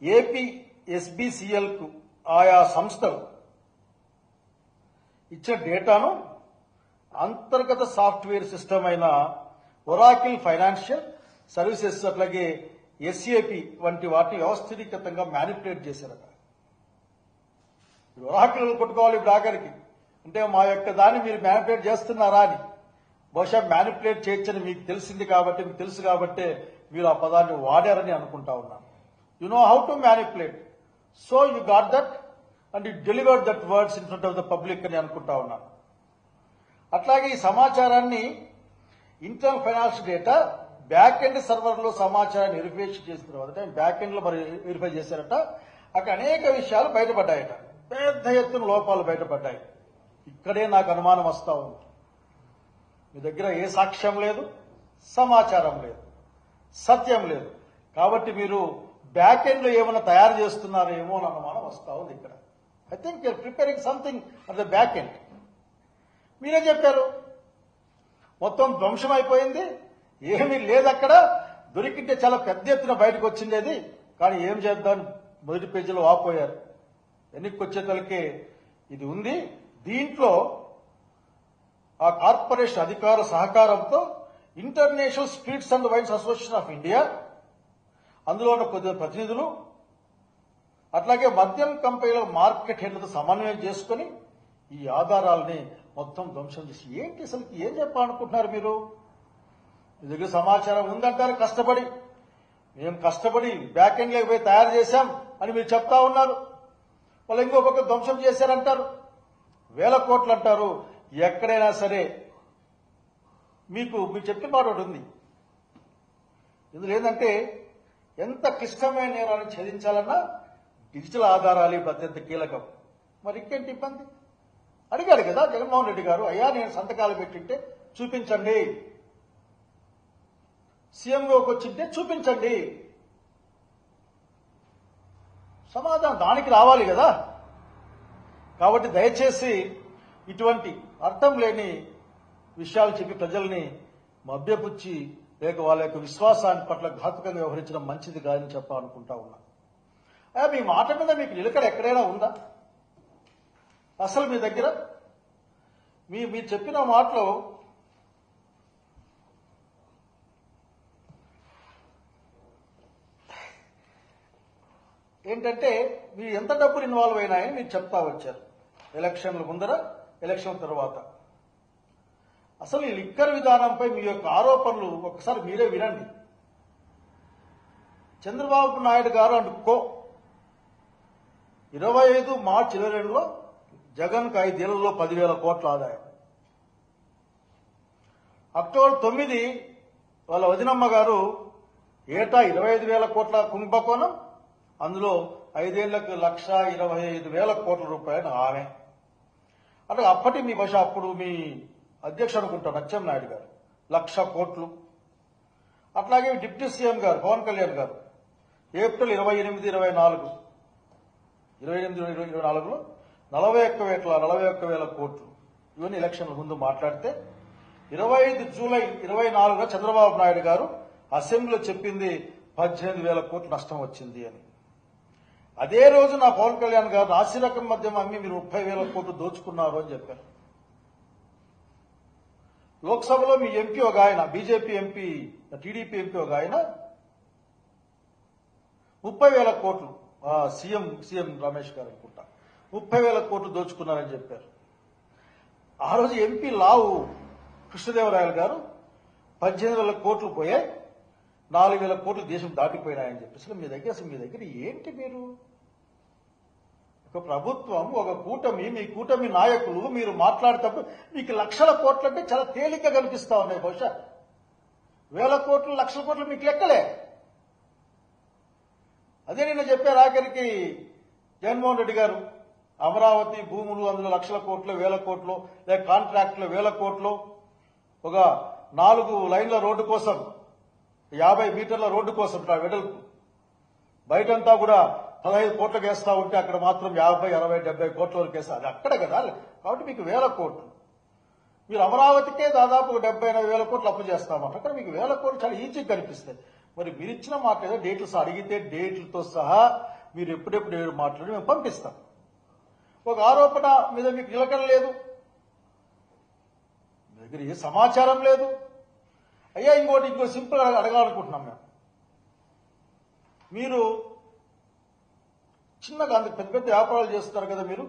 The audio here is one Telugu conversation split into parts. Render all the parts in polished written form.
ఏపీ ఎస్బీసీఎల్కు ఆయా సంస్థలు ఇచ్చిన డేటాను అంతర్గత సాఫ్ట్వేర్ సిస్టమ్ అయిన ఒరాకిల్ ఫైనాన్షియల్ సర్వీసెస్ అట్లాగే ఎస్ఏపి వంటి వాటిని వ్యవస్థీకృతంగా మ్యానిపులేట్ చేశారట. ఒరాకిల్ కొట్టుకోవాలి ఇప్పుడు ఆఖరికి, అంటే మా యొక్క దాన్ని మీరు మ్యానిపులేట్ చేస్తున్నారా అని. బహుశా మ్యానిపులేట్ చేయొచ్చని మీకు తెలిసింది కాబట్టి, మీకు తెలుసు కాబట్టే మీరు ఆ పదాన్ని వాడారని అనుకుంటా ఉన్నాను. You know how to manipulate, so you got that and you delivered that words in front of the public అని అనుకుంటా ఉన్నాను. అట్లాగే ఈ సమాచారాన్ని internal finance data back end server లో సమాచారాన్ని వెరిఫై చేసిన తర్వాత బ్యాక్ ఎండ్ లో మరి వెరిఫై చేశారట. అక్కడ అనేక విషయాలు బయటపడ్డాయట, పెద్ద ఎత్తున లోపాలు బయటపడ్డాయి. ఇక్కడే నాకు అనుమానం వస్తా ఉంది. మీ దగ్గర ఏ సాక్ష్యం లేదు, సమాచారం లేదు, సత్యం లేదు, కాబట్టి మీరు బ్యాక్ ఎండ్ లో ఏమైనా తయారు చేస్తున్నారేమో అని అనుమానం వస్తా ఉంది. ఇక్కడ I think your preparing something at the back end. మీరే చెప్పారు మొత్తం ధ్వంసం అయిపోయింది, ఏమీ లేదు అక్కడ, దొరికింటే చాలా పెద్ద ఎత్తున బయటకు వచ్చింది అది, కానీ ఏం చేద్దాం మొదటి పేజీలో వాపోయారు. వెనక్కి వచ్చేతలకే ఇది ఉంది. దీంట్లో ఆ కార్పొరేషన్ అధికార సహకారంతో international spirits and wines association of India, అందులో ఉన్న కొద్ది ప్రతినిధులు, అట్లాగే మద్యం కంపెనీల మార్కెట్ హెడ్లతో సమన్వయం చేసుకుని ఈ ఆధారాలని మొత్తం ధ్వంసం చేసి, ఏంటి అసలు ఏం చెప్పాలనుకుంటున్నారు మీరు? మీ దగ్గర సమాచారం ఉందంటారు కష్టపడి, మేము కష్టపడి బ్యాక్ ఎండ్ లోకి పోయి తయారు చేశాం అని మీరు చెప్తా ఉన్నారు. వాళ్ళు ఇంకో పక్క ధ్వంసం చేశారంటారు, వేల కోట్లు అంటారు. ఎక్కడైనా సరే మీరు చెప్పిన మాట ఒకటి ఉంది. ఇందులో ఏంటంటే ఎంత క్లిష్టమైన నేరాన్ని ఛేదించాలన్నా డిజిటల్ ఆధారాలు ఇప్పుడు అత్యంత కీలకం. మరి ఇంకేంటి ఇబ్బంది? అడిగాడు కదా జగన్మోహన్ రెడ్డి గారు, అయ్యా నేను సంతకాలు పెట్టింటే చూపించండి, సీఎంఓకి వచ్చింటే చూపించండి. సమాధానం దానికి రావాలి కదా. కాబట్టి దయచేసి ఇటువంటి అర్థం లేని విషయాలు చెప్పి ప్రజల్ని మభ్యపుచ్చి లేక వాళ్ళ యొక్క విశ్వాసాన్ని పట్ల ఘాతుకంగా వ్యవహరించడం మంచిది కాదని చెప్పాలనుకుంటా ఉన్నా. మీ మాట మీద మీకు నిలకడ ఎక్కడైనా ఉందా అసలు? మీ దగ్గర మీరు చెప్పిన మాటలో ఏంటంటే మీరు ఎంత డబ్బులు ఇన్వాల్వ్ అయినాయని మీరు చెప్తా వచ్చారు, ఎలక్షన్ల ముందర, ఎలక్షన్ తర్వాత. అసలు ఈ లిక్కర్ విధానంపై మీ యొక్క ఆరోపణలు ఒకసారి మీరే వినండి. చంద్రబాబు నాయుడు గారు అండ్ కో 25 మార్చి 22లో జగన్కు 5 ఏళ్లలో 10,000 కోట్ల ఆదాయం. అక్టోబర్ 9 వాళ్ళ వదినమ్మ గారు ఏటా 25,000 కోట్ల కుంభకోణం, అందులో 5 ఏళ్లకు 1,25,000 కోట్ల రూపాయలు ఆమె. అంటే అప్పటి మీ భాష, అప్పుడు మీ అధ్యక్షుడు అనుకుంటారు అచ్చెన్నాయుడు గారు 1,00,000 కోట్లు. అట్లాగే డిప్యూటీ సీఎం గారు పవన్ కళ్యాణ్ గారు ఏప్రిల్ 28-24లో 41,000 కోట్లు. ఇవన్నీ ఎలక్షన్ల ముందు మాట్లాడితే 25 జూలై 24లో చంద్రబాబు నాయుడు గారు అసెంబ్లీలో చెప్పింది 18,000 కోట్లు నష్టం వచ్చింది అని. అదే రోజు నా పవన్ కళ్యాణ్ గారు నాసిరకం మద్యం అమ్మి మీరు 30,000 కోట్లు దోచుకున్నారు అని చెప్పారు. లోక్సభలో మీ ఎంపీ ఒక ఆయన, బీజేపీ ఎంపీ, టీడీపీ ఎంపీ ఒక ఆయన 30,000 కోట్లు, సీఎం రమేష్ గారు అనుకుంటా 30,000 కోట్లు దోచుకున్నారని చెప్పారు. ఆ రోజు ఎంపీ లావు కృష్ణదేవరాయలు గారు 18,000 కోట్లు పోయాయి, 4,000 కోట్లు దేశం దాటిపోయినాయని చెప్పేసి మీ దగ్గర ఏంటి? మీరు ఒక ప్రభుత్వం, ఒక కూటమి, మీ కూటమి నాయకులు మీరు మాట్లాడేటప్పుడు మీకు 1,00,000 కోట్లు అంటే చాలా తేలిక కనిపిస్తా ఉన్నాయి. బహుశా 1,000 కోట్లు 1,00,000 కోట్లు మీకు లెక్కలే. అదే నిన్న చెప్పారు ఆఖరికి జగన్మోహన్ రెడ్డి గారు, అమరావతి భూములు అందులో 1,00,000 కోట్లు, 1,000 కోట్లు, లేక కాంట్రాక్టులు 1,000 కోట్లు, ఒక 4 లైన్ల రోడ్డు కోసం 50 మీటర్ల రోడ్డు కోసం వెడల్పు, బయటంతా కూడా 15 కోట్లకు వేస్తా ఉంటే అక్కడ మాత్రం 50, 60, 70 కోట్ల వరకు వేస్తారు. అది అక్కడ కదా. కాబట్టి మీకు 1,000 కోట్లు. మీరు అమరావతికే దాదాపు 70-80 కోట్లు అప్పు చేస్తామంట. అక్కడ మీకు 1,000 కోట్లు చాలా ఈజీగా కనిపిస్తాయి. మరి మీరు ఇచ్చిన మాట ఏదో డేట్లు అడిగితే డేట్లతో సహా మీరు ఎప్పుడెప్పుడు ఏడు మాట్లాడి మేము పంపిస్తాం. ఒక ఆరోపణ మీద మీకు నిలకడ లేదు, మీ దగ్గర ఏ సమాచారం లేదు. అయ్యా ఇంకో సింపుల్ అడగాలనుకుంటున్నాం మేము. మీరు చిన్నగా అంత పెద్ద పెద్ద వ్యాపారాలు చేస్తున్నారు కదా, మీరు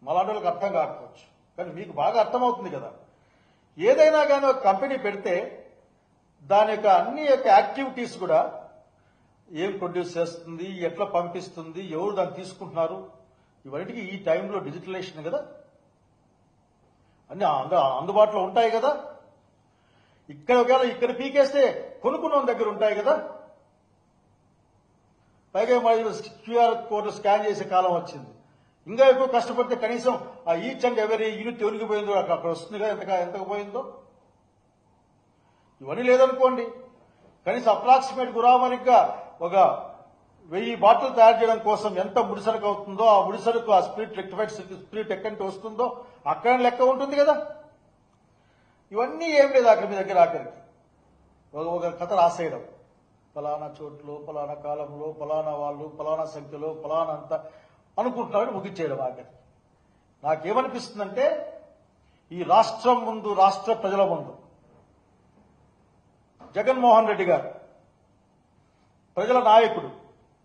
మలాంటి వాళ్ళకి అర్థం కాకపోవచ్చు, కానీ మీకు బాగా అర్థమవుతుంది కదా. ఏదైనా కానీ ఒక కంపెనీ పెడితే దాని యొక్క అన్ని యొక్క యాక్టివిటీస్ కూడా ఏం ప్రొడ్యూస్ చేస్తుంది, ఎట్లా పంపిస్తుంది, ఎవరు దాన్ని తీసుకుంటున్నారు, ఇవన్నిటికీ ఈ టైంలో డిజిటలైజేషన్ కదా, అన్ని అందుబాటులో ఉంటాయి కదా. ఇక్కడ పీకేస్తే కొనుక్కున్న దగ్గర ఉంటాయి కదా. పైగా క్యూఆర్ కోడ్ స్కాన్ చేసే కాలం వచ్చింది. ఇంకా ఎక్కువ కష్టపడితే కనీసం ఆ ఈచ్ అండ్ ఎవరీ యూనిట్ ఎవరికి పోయిందో అక్కడ వస్తుంది కదా, ఎంతకు పోయిందో. ఇవన్నీ లేదనుకోండి, కనీసం అప్రాక్సిమేట్ గురామరిగ్గా ఒక 1000 బాటిల్ తయారు చేయడం కోసం ఎంత ముడిసరుకు అవుతుందో, ఆ ముడిసరుకు ఆ స్పిరిట్ రెక్టిఫైడ్ స్పిరిట్ ఎక్కడి వస్తుందో అక్కడ లెక్క ఉంటుంది కదా. ఇవన్నీ ఏం లేదు అక్కడ మీ దగ్గర. ఆఖరికి ఒక కథ రాసేయడం, ఫలానా చోట్లో ఫలానా కాలంలో ఫలానా వాళ్ళు ఫలానా సంఖ్యలో ఫలానా అంత అనుకుంటున్నారని ముగించేయడం. ఆఖరికి నాకేమనిపిస్తుందంటే, ఈ రాష్ట్రం ముందు, రాష్ట్ర ప్రజల ముందు జగన్మోహన్ రెడ్డి గారు ప్రజల నాయకుడు,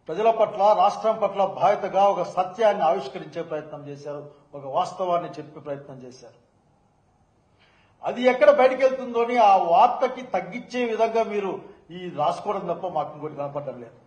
ప్రజల పట్ల రాష్ట్రం పట్ల బాధ్యతగా ఒక సత్యాన్ని ఆవిష్కరించే ప్రయత్నం చేశారు, ఒక వాస్తవాన్ని చెప్పే ప్రయత్నం చేశారు. అది ఎక్కడ బయటకు వెళ్తుందో అని ఆ వార్తకి తగ్గించే విధంగా మీరు ఈ రాసుకోవడం తప్ప మాకు ఇంకోటి కనపడడం లేదు.